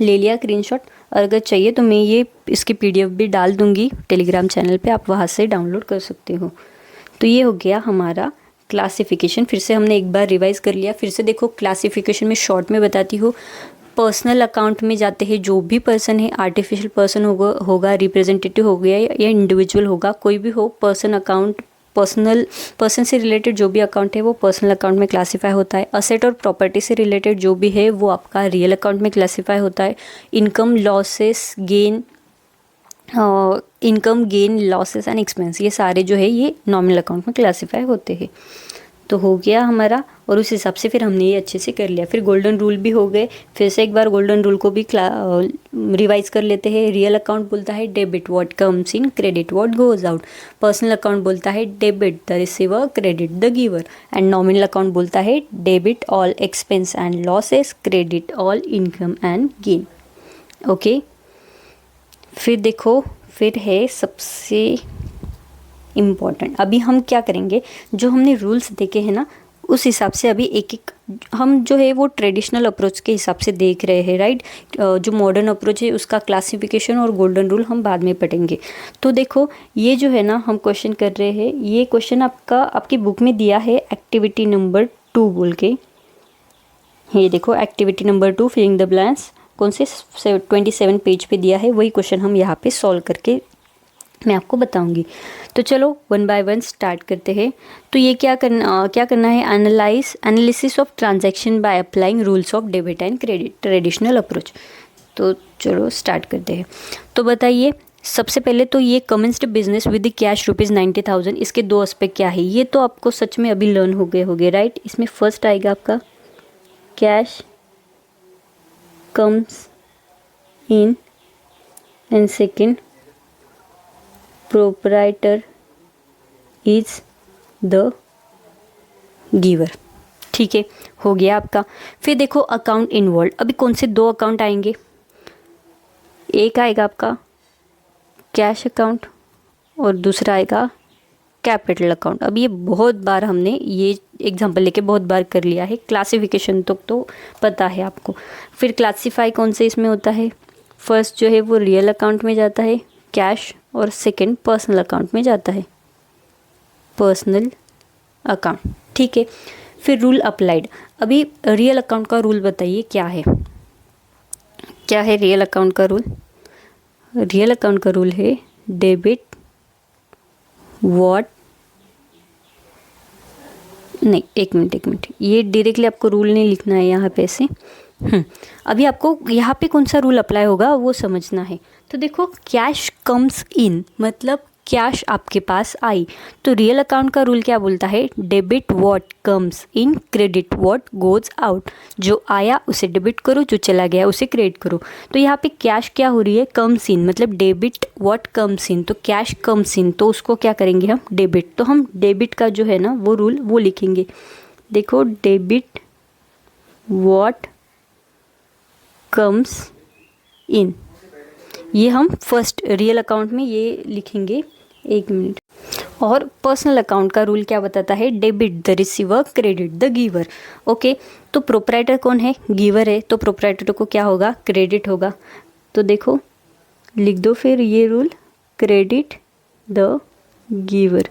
Speaker 1: ले लिया स्क्रीनशॉट, और अगर चाहिए तो मैं ये इसकी PDF भी डाल दूँगी टेलीग्राम चैनल पे, आप वहाँ से डाउनलोड कर सकते हो। तो ये हो गया हमारा क्लासिफिकेशन। फिर से हमने एक बार रिवाइज़ कर लिया। फिर से देखो क्लासिफिकेशन में शॉर्ट में बताती हूँ। पर्सनल अकाउंट में जाते हैं जो भी पर्सन है, आर्टिफिशियल पर्सन होगा, रिप्रेजेंटेटिव हो गया या इंडिविजुअल होगा, कोई भी हो, पर्सन अकाउंट पर्सन से रिलेटेड जो भी अकाउंट है वो पर्सनल अकाउंट में क्लासीफाई होता है। असेट और प्रॉपर्टी से रिलेटेड जो भी है वो आपका रियल अकाउंट में क्लासीफाई होता है। Income gain losses and expense ये सारे जो है ये नॉमिनल अकाउंट में क्लासीफाई होते हैं। तो हो गया हमारा, और उस हिसाब से फिर हमने ये अच्छे से कर लिया। फिर गोल्डन रूल भी हो गए। फिर से एक बार गोल्डन रूल को भी रिवाइज कर लेते हैं। रियल अकाउंट बोलता है debit what comes in, credit what goes out. Personal account बोलता है debit the receiver, credit the giver. And nominal account बोलता है debit all expense and losses, credit all income and gain. Okay, फिर देखो, फिर है सबसे इम्पॉर्टेंट। अभी हम क्या करेंगे, जो हमने रूल्स देखे हैं ना उस हिसाब से अभी एक एक हम जो है वो ट्रेडिशनल अप्रोच के हिसाब से देख रहे हैं, राइट। जो मॉडर्न अप्रोच है उसका क्लासिफिकेशन और गोल्डन रूल हम बाद में पढ़ेंगे। तो देखो ये जो है ना हम क्वेश्चन कर रहे हैं, ये क्वेश्चन आपकी बुक में दिया है एक्टिविटी नंबर 2 बोल के। ये देखो activity number 2 filling the blanks, कौन से 27 पेज पे दिया है, वही क्वेश्चन हम यहाँ पे सॉल्व करके मैं आपको बताऊंगी। तो चलो 1 बाय 1 स्टार्ट करते हैं। तो ये क्या करना है, analysis of transaction by applying rules of debit and credit, traditional approach. तो चलो स्टार्ट करते हैं। तो बताइए सबसे पहले तो ये कमेंस्ड बिजनेस विद कैश ₹90,000, इसके 2 एस्पेक्ट क्या है, ये तो आपको सच में अभी लर्न हो गए राइट। इसमें फर्स्ट आएगा आपका cash comes in and second proprietor is the giver. ठीक है, हो गया आपका। फिर देखो अकाउंट इन्वॉल्व, अभी कौन से 2 अकाउंट आएंगे, एक आएगा आपका कैश अकाउंट और दूसरा आएगा कैपिटल अकाउंट। अब ये बहुत बार हमने ये एग्जांपल लेके बहुत बार कर लिया है, क्लासिफिकेशन तो पता है आपको। फिर क्लासिफाई कौन से इसमें होता है, फर्स्ट जो है वो रियल अकाउंट में जाता है कैश, और सेकंड पर्सनल अकाउंट में जाता है पर्सनल अकाउंट। ठीक है, फिर रूल अप्लाइड। अभी रियल अकाउंट का रूल बताइए क्या है रियल अकाउंट का रूल। रियल अकाउंट का रूल है डेबिट व्हाट, नहीं एक मिनट, ये डायरेक्टली आपको रूल नहीं लिखना है यहाँ पे ऐसे। अभी आपको यहाँ पे कौन सा रूल अप्लाई होगा वो समझना है। तो देखो कैश कम्स इन मतलब कैश आपके पास आई, तो रियल अकाउंट का रूल क्या बोलता है, debit what comes in, credit what goes out. जो आया उसे डेबिट करो, जो चला गया उसे क्रेडिट करो। तो यहाँ पे कैश क्या हो रही है, कम्स इन, मतलब डेबिट व्हाट कम्स इन, तो कैश कम्स इन, तो उसको क्या करेंगे हम डेबिट। तो हम डेबिट का जो है ना वो रूल वो लिखेंगे। देखो डेबिट व्हाट कम्स इन, ये हम फर्स्ट रियल अकाउंट में ये लिखेंगे। एक मिनट। और पर्सनल अकाउंट का रूल क्या बताता है, debit the receiver, credit the giver. Okay, तो प्रोपराइटर कौन है, गिवर है, तो प्रोपराइटर को क्या होगा, क्रेडिट होगा। तो देखो लिख दो फिर ये रूल, क्रेडिट द गिवर।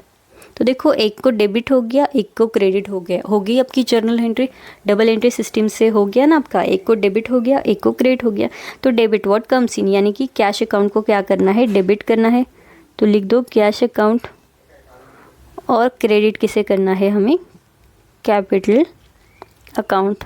Speaker 1: तो देखो एक को डेबिट हो गया, एक को क्रेडिट हो गया, हो गई आपकी journal entry. Double entry system से हो गया ना आपका, एक को डेबिट हो गया, एक को क्रेडिट हो गया। तो डेबिट व्हाट कम्स इन, यानी कि कैश अकाउंट को क्या करना है, डेबिट करना है। तो लिख दो कैश अकाउंट, और क्रेडिट किसे करना है हमें, कैपिटल अकाउंट।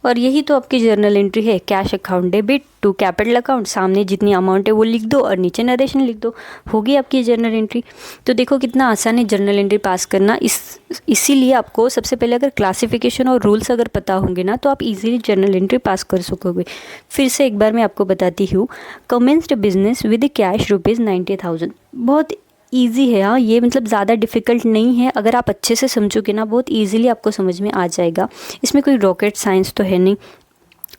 Speaker 1: और यही तो आपकी जर्नल एंट्री है, cash account debit to capital account, सामने जितनी अमाउंट है वो लिख दो और नीचे नरेशन लिख दो, होगी आपकी जर्नल एंट्री। तो देखो कितना आसान है जर्नल एंट्री पास करना। इसीलिए आपको सबसे पहले अगर क्लासिफिकेशन और रूल्स अगर पता होंगे ना तो आप इजीली जर्नल एंट्री पास कर सकोगे। फिर से एक बार मैं आपको बताती हूँ, कमेंस्ड बिजनेस विद कैश ₹90,000, बहुत ईजी है। हाँ, ये मतलब ज़्यादा डिफ़िकल्ट नहीं है, अगर आप अच्छे से समझोगे ना बहुत ईजिली आपको समझ में आ जाएगा। इसमें कोई रॉकेट साइंस तो है नहीं,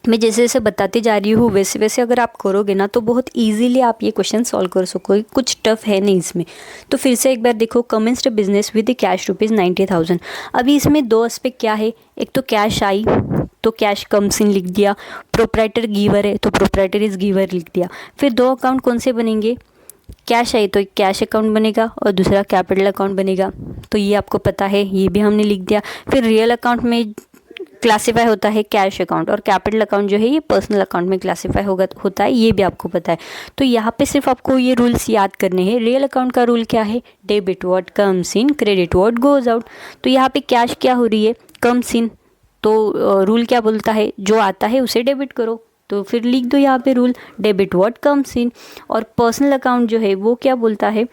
Speaker 1: मैं जैसे जैसे बताती जा रही हूँ वैसे वैसे अगर आप करोगे ना तो बहुत इजीली आप ये क्वेश्चन सॉल्व कर सकोगे, कुछ टफ है नहीं इसमें। तो फिर से एक बार देखो, कमेंस्ड बिजनेस विद कैश ₹90,000। अभी इसमें 2 एस्पेक्ट क्या है, एक तो कैश आई तो कैश कम्स इन लिख दिया, प्रोपराइटर गिवर है तो प्रोपराइटर इज गिवर लिख दिया। फिर 2 अकाउंट कौन से बनेंगे, कैश आई तो एक कैश अकाउंट बनेगा और दूसरा कैपिटल अकाउंट बनेगा, तो ये आपको पता है, ये भी हमने लिख दिया। फिर रियल अकाउंट में क्लासीफाई होता है कैश अकाउंट, और कैपिटल अकाउंट जो है ये पर्सनल अकाउंट में क्लासीफाई होता है, ये भी आपको पता है। तो यहाँ पे सिर्फ आपको ये रूल्स याद करने हैं। रियल अकाउंट का रूल क्या है? Debit what comes in, credit what goes out. तो यहाँ पे कैश क्या हो रही है? Comes in. तो रूल क्या बोलता है? जो आता है उसे डेबिट करो। तो फिर लिख दो यहाँ पे रूल, डेबिट व्हाट कम्स इन। और पर्सनल अकाउंट जो है वो क्या बोलता है?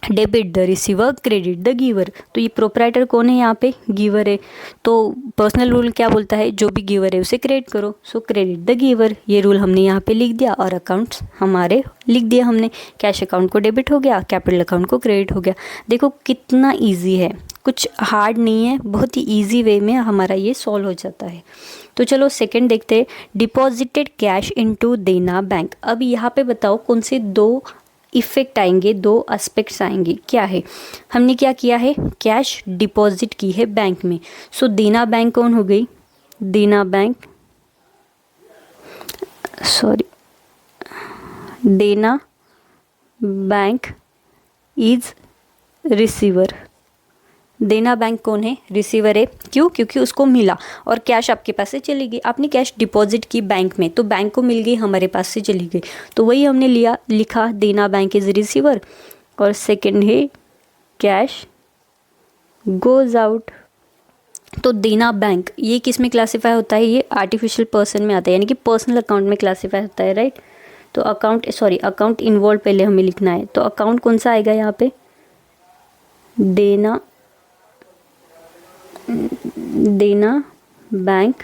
Speaker 1: Debit the receiver, credit the giver. तो ये प्रोपराइटर कौन है? यहाँ पे गिवर है। तो पर्सनल रूल क्या बोलता है? जो भी गिवर है उसे क्रेडिट करो, सो क्रेडिट द गिवर। ये रूल हमने यहाँ पे लिख दिया और अकाउंट्स हमारे लिख दिया हमने। कैश अकाउंट को डेबिट हो गया, कैपिटल अकाउंट को क्रेडिट हो गया। देखो कितना ईजी है, कुछ हार्ड नहीं है, बहुत ही ईजी वे में हमारा ये सॉल्व हो जाता है। तो चलो सेकंड देखते हैं, डिपॉजिटेड कैश इनटू देना बैंक। अब यहाँ पे बताओ कौन से दो इफ़ेक्ट आएंगे, दो एस्पेक्ट्स आएंगे। क्या है? हमने क्या किया है? कैश डिपॉजिट की है बैंक में। सो देना बैंक कौन हो गई? देना बैंक, सॉरी, देना बैंक इज रिसीवर। देना बैंक कौन है? रिसीवर है। क्यों? क्योंकि उसको मिला और कैश आपके पास से चली गई। आपने कैश डिपॉजिट की बैंक में, तो बैंक को मिल गई, हमारे पास से चली गई। तो वही हमने लिखा देना बैंक इज रिसीवर। और सेकंड है कैश गोज आउट। तो देना बैंक ये किस में क्लासीफाई होता है? ये आर्टिफिशियल पर्सन में आता है, यानी कि पर्सनल अकाउंट में क्लासीफाई होता है, राइट। तो अकाउंट इन्वॉल्व पहले हमें लिखना है। तो अकाउंट कौन सा आएगा यहाँ पे? देना बैंक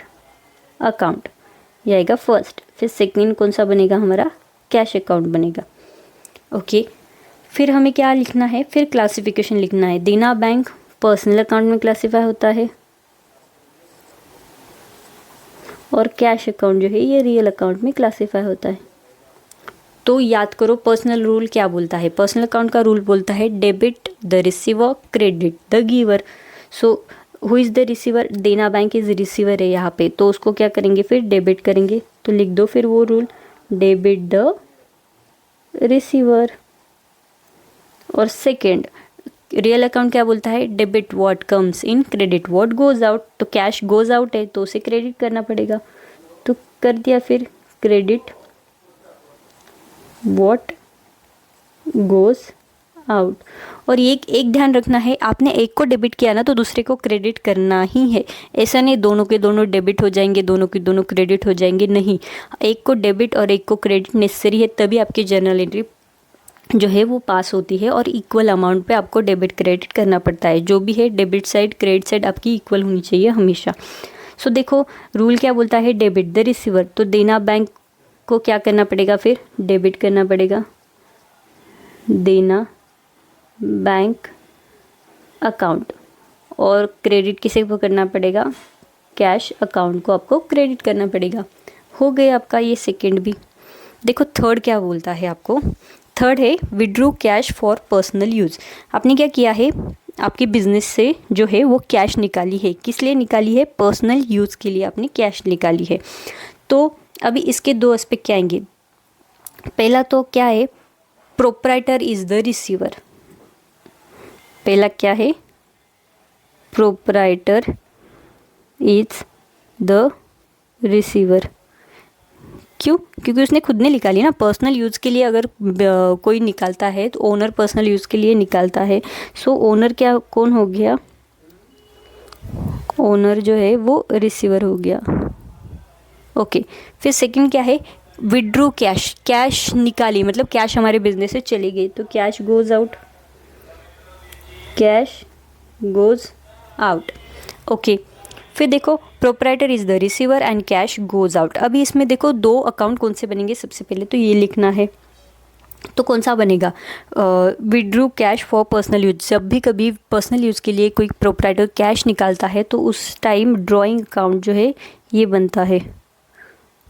Speaker 1: अकाउंट, ये आएगा फर्स्ट। फिर सेकंड कौन सा बनेगा हमारा? कैश अकाउंट बनेगा। ओके, फिर हमें क्या लिखना है? फिर क्लासिफिकेशन लिखना है। देना बैंक पर्सनल अकाउंट में क्लासीफाई होता है और कैश अकाउंट जो है ये रियल अकाउंट में क्लासीफाई होता है। तो याद करो पर्सनल रूल क्या बोलता है? पर्सनल अकाउंट का रूल बोलता है debit the receiver, credit the giver. So who is the receiver? देना बैंक इज रिसीवर है यहाँ पे, तो उसको क्या करेंगे? फिर डेबिट करेंगे। तो लिख दो फिर वो रूल, डेबिट द रिसीवर। और सेकंड रियल अकाउंट क्या बोलता है? Debit what comes in, credit what goes out. तो कैश गोज आउट है तो उसे क्रेडिट करना पड़ेगा, तो कर दिया फिर क्रेडिट व्हाट गोज आउट। और एक ध्यान रखना है, आपने एक को डेबिट किया ना तो दूसरे को क्रेडिट करना ही है। ऐसा नहीं दोनों के दोनों डेबिट हो जाएंगे, दोनों के दोनों क्रेडिट हो जाएंगे, नहीं। एक को डेबिट और एक को क्रेडिट नेसेसरी है, तभी आपकी जर्नल एंट्री जो है वो पास होती है। और इक्वल अमाउंट पे आपको डेबिट क्रेडिट करना पड़ता है। जो भी है डेबिट साइड क्रेडिट साइड आपकी इक्वल होनी चाहिए हमेशा। सो देखो रूल क्या बोलता है? Debit the receiver. तो देना बैंक को क्या करना पड़ेगा? फिर डेबिट करना पड़ेगा देना बैंक अकाउंट। और क्रेडिट किसे को करना पड़ेगा? कैश अकाउंट को आपको क्रेडिट करना पड़ेगा। हो गया आपका ये सेकंड भी। देखो थर्ड क्या बोलता है आपको? थर्ड है withdrew cash for personal use. आपने क्या किया है? आपके बिजनेस से जो है वो कैश निकाली है। किस लिए निकाली है? पर्सनल यूज़ के लिए आपने कैश निकाली है। तो अभी इसके दो एस्पेक्ट क्या आएंगे? पहला तो क्या है? Proprietor is the receiver. पहला क्या है? Proprietor is the receiver. क्यों? क्योंकि उसने खुद ने निकाली ना। पर्सनल यूज़ के लिए अगर कोई निकालता है तो ओनर पर्सनल यूज़ के लिए निकालता है। सो ओनर क्या कौन हो गया? ओनर जो है वो रिसीवर हो गया। ओके, फिर सेकंड क्या है? Withdrew cash. कैश निकाली मतलब कैश हमारे बिजनेस से चली गई, तो cash goes out. Cash goes out. Okay, फिर देखो proprietor is the receiver and cash goes out. अभी इसमें देखो दो अकाउंट कौन से बनेंगे? सबसे पहले तो ये लिखना है। तो कौन सा बनेगा? Withdrew cash for personal use. जब भी कभी पर्सनल यूज़ के लिए कोई प्रोप्राइटर कैश निकालता है तो उस टाइम ड्राइंग अकाउंट जो है ये बनता है।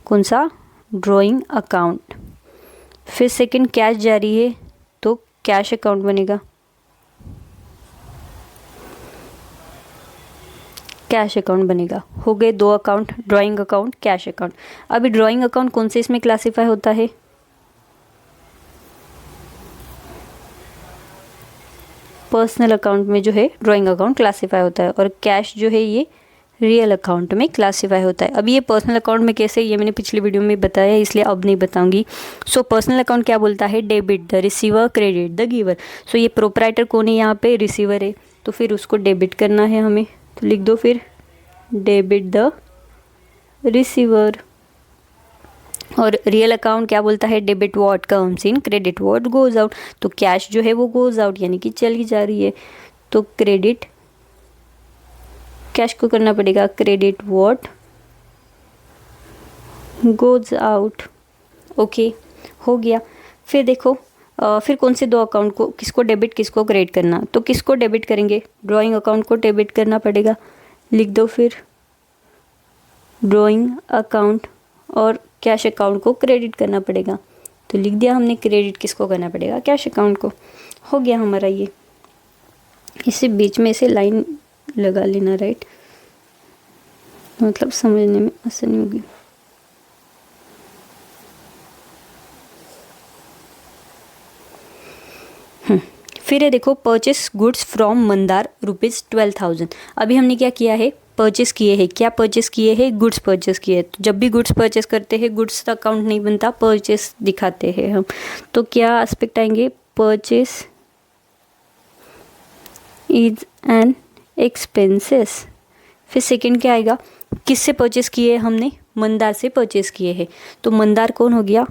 Speaker 1: कौन सा? Drawing account. फिर सेकंड कैश जारी है तो कैश अकाउंट बनेगा। कैश अकाउंट बनेगा। हो गए दो account, drawing account, cash account. अभी ड्राइंग अकाउंट कौन से इसमें क्लासीफाई होता है? पर्सनल अकाउंट में जो है ड्राइंग अकाउंट क्लासीफाई होता है। और कैश जो है ये रियल अकाउंट में क्लासीफाई होता है। अब ये पर्सनल अकाउंट में कैसे, ये मैंने पिछले वीडियो में बताया है, इसलिए अब नहीं बताऊंगी। सो पर्सनल अकाउंट क्या बोलता है, debit the receiver credit the giver. So ये प्रोपराइटर कौन है, यहाँ पे रिसीवर है, तो फिर उसको डेबिट करना है हमें, तो लिख दो फिर डेबिट द रिसीवर। और रियल अकाउंट क्या बोलता है, debit what comes in credit what goes out. तो कैश जो है वो गोज आउट यानी कि चली जा रही है, तो क्रेडिट कैश को करना पड़ेगा credit what goes out. Okay, हो गया। फिर देखो फिर कौन से दो अकाउंट को, किसको डेबिट किसको क्रेडिट करना, तो किसको डेबिट करेंगे, ड्राइंग अकाउंट को डेबिट करना पड़ेगा, लिख दो फिर ड्राइंग अकाउंट, और कैश अकाउंट को क्रेडिट करना पड़ेगा, तो लिख दिया हमने क्रेडिट किसको करना पड़ेगा, कैश अकाउंट को। हो गया हमारा ये, इसे बीच में से लाइन लगा लेना, राइट, मतलब समझने में आसानी होगी। फिर है देखो परचेस गुड्स फ्रॉम मंदार ₹12,000। अभी हमने क्या किया है, परचेस किए हैं, क्या परचेस किए हैं, गुड्स परचेस किए हैं। तो जब भी गुड्स परचेस करते हैं, गुड्स का अकाउंट नहीं बनता, परचेस दिखाते हैं हम, तो क्या एस्पेक्ट आएंगे, परचेस इज एन एक्सपेंसेस। फिर सेकंड क्या आएगा, किससे परचेस किए हैं हमने, मंदार से परचेस किए हैं, तो मंदार कौन हो गया,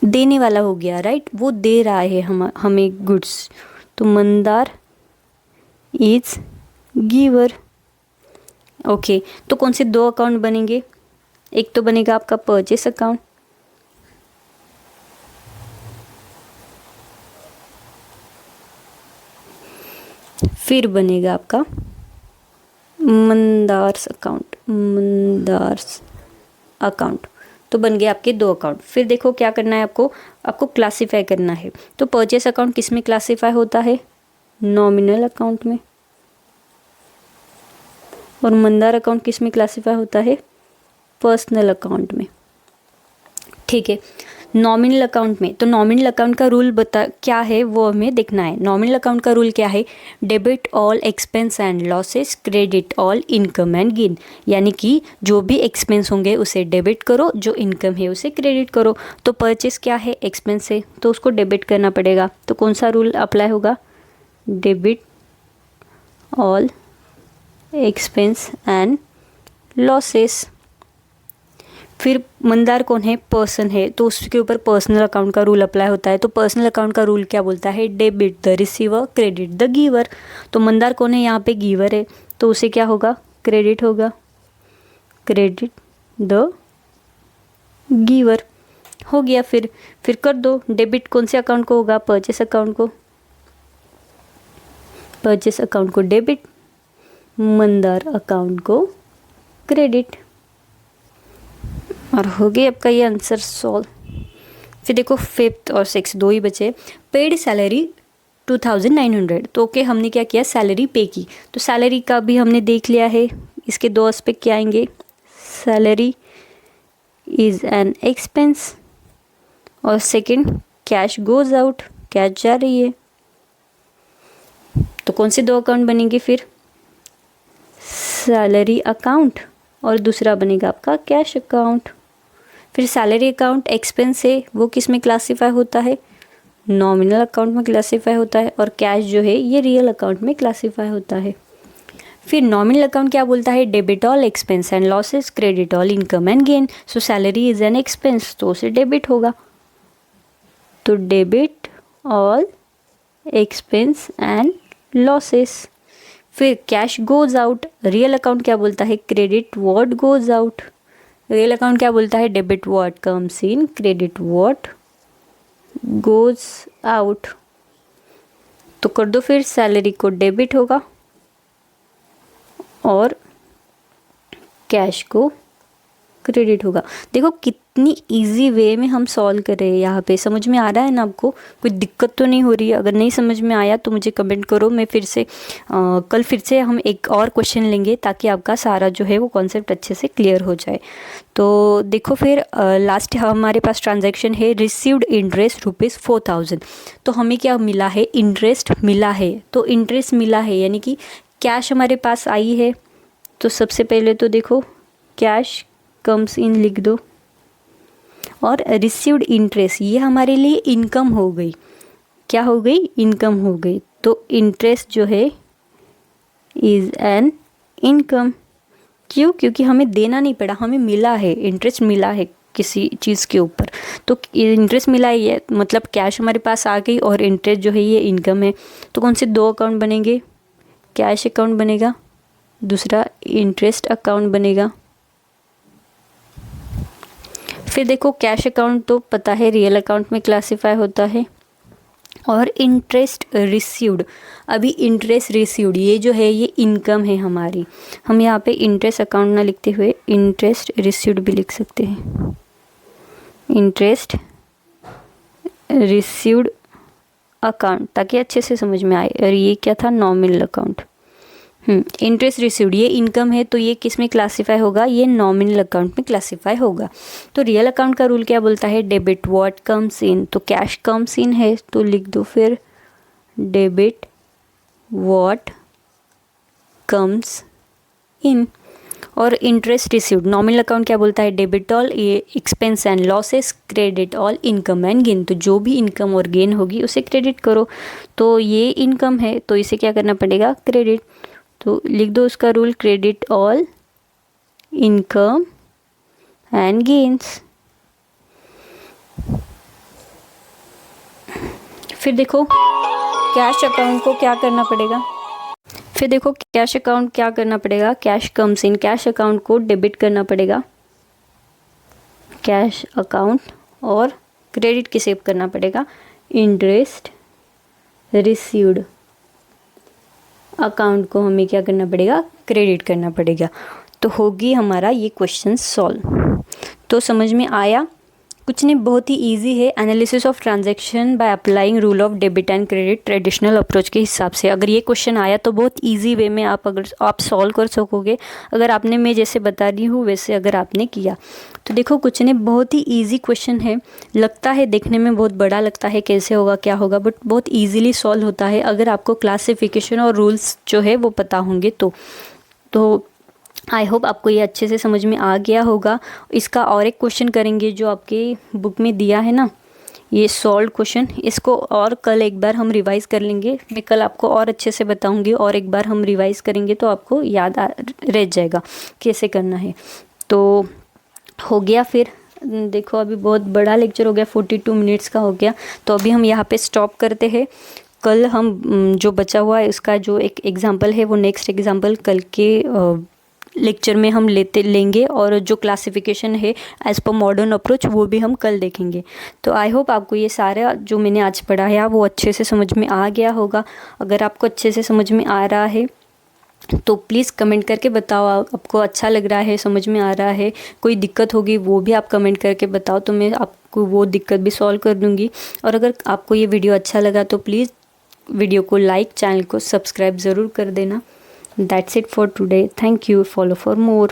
Speaker 1: देने वाला हो गया, राइट, वो दे रहा है हमें गुड्स, तो मंदार इज गिवर। ओके, तो कौन से दो अकाउंट बनेंगे, एक तो बनेगा आपका परचेस अकाउंट, फिर बनेगा आपका मंदार्स अकाउंट, मंदार्स अकाउंट। तो बन गए आपके दो अकाउंट। फिर देखो क्या करना है आपको क्लासीफाई करना है। तो परचेस अकाउंट किस में क्लासीफाई होता है, नॉमिनल अकाउंट में, और मंदार अकाउंट किस में क्लासीफाई होता है, पर्सनल अकाउंट में। ठीक है, नॉमिनल अकाउंट में, तो नॉमिनल अकाउंट का रूल क्या है वो हमें देखना है। नॉमिनल अकाउंट का रूल क्या है, debit all expense and losses credit all income and gain, यानी कि जो भी एक्सपेंस होंगे उसे डेबिट करो, जो इनकम है उसे क्रेडिट करो। तो परचेस क्या है, एक्सपेंस है, तो उसको डेबिट करना पड़ेगा, तो कौन सा रूल अप्लाई होगा, debit all expense and losses. फिर मंदार कौन है, पर्सन है, तो उसके ऊपर पर्सनल अकाउंट का रूल अप्लाई होता है। तो पर्सनल अकाउंट का रूल क्या बोलता है, debit the receiver credit the giver. तो मंदार कौन है, यहाँ पे गिवर है, तो उसे क्या होगा, क्रेडिट होगा, क्रेडिट द गिवर। हो गया। फिर कर दो, डेबिट कौन से अकाउंट को होगा, परचेस अकाउंट को, परचेस अकाउंट को डेबिट, मंदार अकाउंट को क्रेडिट, और हो गया आपका ये आंसर सॉल्व। फिर देखो फिफ्थ और सिक्स दो ही बचे। पेड सैलरी 2,900, तो ओके हमने क्या किया, सैलरी पे की, तो सैलरी का भी हमने देख लिया है। इसके दो एस्पेक्ट क्या आएंगे, सैलरी इज एन एक्सपेंस, और second cash goes out, cash जा रही है। तो कौन से दो अकाउंट बनेंगे फिर, सैलरी अकाउंट, और दूसरा बनेगा आपका कैश अकाउंट। फिर सैलरी अकाउंट एक्सपेंस है, वो किस में क्लासीफाई होता है, नॉमिनल अकाउंट में क्लासीफाई होता है, और कैश जो है ये रियल अकाउंट में क्लासीफाई होता है। फिर नॉमिनल अकाउंट क्या बोलता है, debit all expense and losses credit all income and gain. So salary is an expense, तो उसे डेबिट होगा, तो debit all expense and losses. फिर cash goes out, real account क्या बोलता है, credit what goes out. Real account क्या बोलता है, debit what comes in credit what goes out. तो कर दो, फिर सैलरी को डेबिट होगा और कैश को क्रेडिट होगा। देखो कितनी इजी वे में हम सॉल्व कर रहे हैं, यहाँ पे समझ में आ रहा है ना आपको, कोई दिक्कत तो नहीं हो रही है। अगर नहीं समझ में आया तो मुझे कमेंट करो, मैं फिर से कल फिर से हम एक और क्वेश्चन लेंगे ताकि आपका सारा जो है वो कॉन्सेप्ट अच्छे से क्लियर हो जाए। तो देखो फिर लास्ट हमारे पास ट्रांजैक्शन है रिसीव्ड इंटरेस्ट ₹4,000। तो हमें क्या मिला है, इंटरेस्ट मिला है, तो इंटरेस्ट मिला है यानी कि कैश हमारे पास आई है, तो सबसे पहले तो देखो कैश कम्स इन लिख दो, और रिसीव्ड इंटरेस्ट ये हमारे लिए इनकम हो गई। क्या हो गई? इनकम हो गई। तो इंटरेस्ट जो है इज़ एन इनकम। क्यों? क्योंकि हमें देना नहीं पड़ा, हमें मिला है, इंटरेस्ट मिला है किसी चीज़ के ऊपर। तो इंटरेस्ट मिला है ये मतलब कैश हमारे पास आ गई और इंटरेस्ट जो है ये इनकम है। तो कौन से दो अकाउंट बनेंगे? कैश अकाउंट बनेगा, दूसरा इंटरेस्ट अकाउंट बनेगा। फिर देखो कैश अकाउंट तो पता है रियल अकाउंट में क्लासिफाई होता है, और इंटरेस्ट रिसीव्ड, अभी इंटरेस्ट रिसीव्ड ये जो है ये इनकम है हमारी। हम यहाँ पे इंटरेस्ट अकाउंट ना लिखते हुए इंटरेस्ट रिसीव्ड भी लिख सकते हैं। इंटरेस्ट रिसीव्ड अकाउंट, ताकि अच्छे से समझ में आए। और ये क्या था? Nominal account. इंटरेस्ट रिसीव्ड ये इनकम है, तो ये किस में क्लासीफाई होगा? ये नॉमिनल अकाउंट में क्लासीफाई होगा। तो रियल अकाउंट का रूल क्या बोलता है? डेबिट व्हाट कम्स इन। तो कैश कम्स इन है तो लिख दो फिर डेबिट व्हाट कम्स इन। और इंटरेस्ट रिसीव्ड नॉमिनल अकाउंट क्या बोलता है? Debit all expense and losses, credit all income and gain. तो जो भी इनकम और गेन होगी उसे क्रेडिट करो। तो ये इनकम है तो इसे क्या करना पड़ेगा? क्रेडिट। तो लिख दो उसका rule, credit all income and gains. फिर देखो कैश अकाउंट को क्या करना पड़ेगा? फिर देखो कैश अकाउंट क्या करना पड़ेगा? Cash comes in, cash account को डेबिट करना पड़ेगा कैश अकाउंट, और क्रेडिट किसे करना पड़ेगा? इंटरेस्ट रिसीव्ड अकाउंट को हमें क्या करना पड़ेगा? क्रेडिट करना पड़ेगा। तो होगी हमारा ये क्वेश्चन सॉल्व। तो समझ में आया? कुछ नहीं, बहुत ही इजी है। Analysis of transaction by applying rule of debit and credit traditional approach के हिसाब से। अगर ये क्वेश्चन आया तो बहुत इजी वे में आप सॉल्व कर सकोगे, अगर आपने मैं जैसे बता दी हूँ वैसे अगर आपने किया तो। देखो कुछ नहीं, बहुत ही ईजी क्वेश्चन है। लगता है देखने में बहुत बड़ा लगता है, कैसे होगा क्या होगा, बट बहुत ईजिली सॉल्व होता है अगर आपको क्लासिफिकेशन और रूल्स जो है वो पता होंगे तो आई होप आपको ये अच्छे से समझ में आ गया होगा। इसका और एक क्वेश्चन करेंगे जो आपके बुक में दिया है ना, ये सॉल्व क्वेश्चन, इसको और कल एक बार हम रिवाइज कर लेंगे। मैं कल आपको और अच्छे से बताऊंगी और एक बार हम रिवाइज करेंगे तो आपको याद रह जाएगा कैसे करना है। तो हो गया। फिर देखो अभी बहुत बड़ा लेक्चर हो गया, 42 मिनट्स का हो गया, तो अभी हम यहाँ पे स्टॉप करते हैं। कल हम जो बचा हुआ है उसका जो एक एग्जाम्पल है वो नेक्स्ट एग्जाम्पल कल के लेक्चर में हम लेंगे, और जो क्लासिफिकेशन है एज़ पर मॉडर्न अप्रोच वो भी हम कल देखेंगे। तो आई होप आपको ये सारा जो मैंने आज पढ़ाया वो अच्छे से समझ में आ गया होगा। अगर आपको अच्छे से समझ में आ रहा है तो प्लीज़ कमेंट करके बताओ आपको अच्छा लग रहा है, समझ में आ रहा है। कोई दिक्कत होगी वो भी आप कमेंट करके बताओ, तो मैं आपको वो दिक्कत भी सॉल्व कर दूँगी। और अगर आपको ये वीडियो अच्छा लगा तो प्लीज़ वीडियो को लाइक, चैनल को सब्सक्राइब ज़रूर कर देना। That's it for today. Thank you. Follow for more.